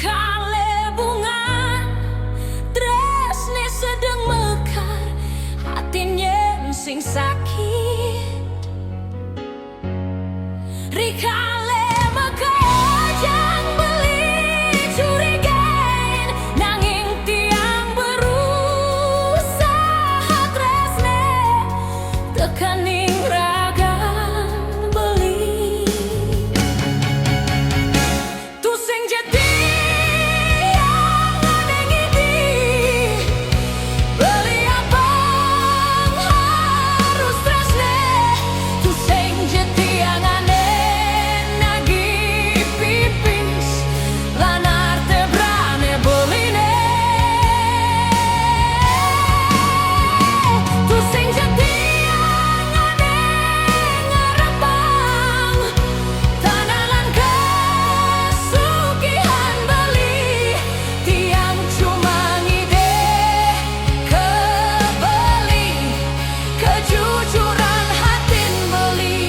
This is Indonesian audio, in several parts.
Rikale bunga tresne sedang mekar, hatinya sing sakit. Rikale mekar jang beli curigain, nanging tiang berusaha tresne tekaning ragan beli. Tu sing jadi yang ngenengi di beli apa harus tresne. Tu sing jadi yang aneh nagi pipis lan artebrane beline. Tu sing jadi yang aneh ngarepang tanalan kesugihan beli, tiang cuma ngide kebeli kejujuran hatin beli.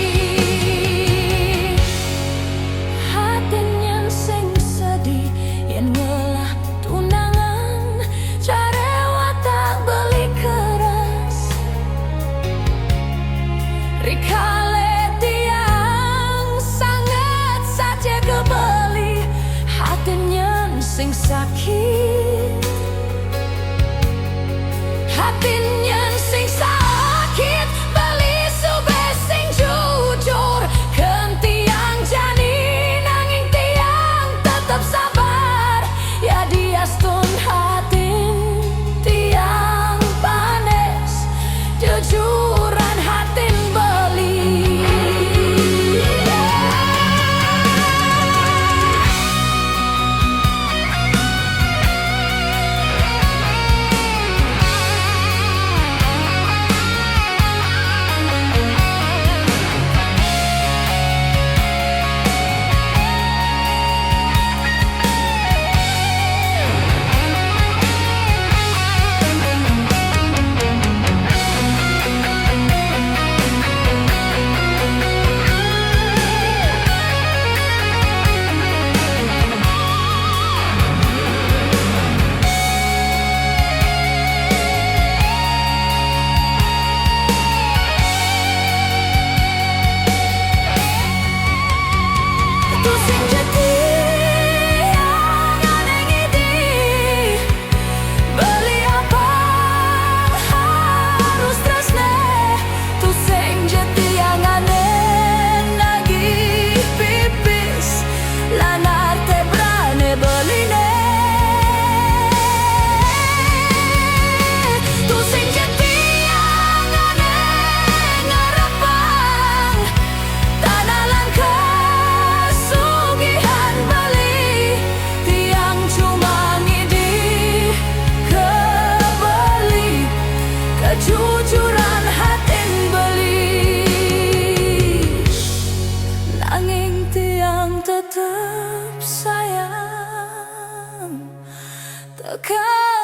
Hatin yang sing sedih yen ngelah tunangan, carewa tak beli keras. Rikale tiang sangat saja kebeli, hatinya sing sakit. Hatinya sing sakit beli sube sing jujur. Ken tiang jani nanging tiang tetap sabar, ya dia stun hatin tiang panes jujuran hatin beli. Tu sing jadi yang ngenengi di beli apa harus tresne. Tu sing jadi yang aneh nagi pipis lan artebrane beline. Tu sing jadi yang aneh ngarepang tanalan kesugihan beli, tiang cuma ngidi kebeli kejujuran hatin beli. Nanging tiang tetap sayang tekan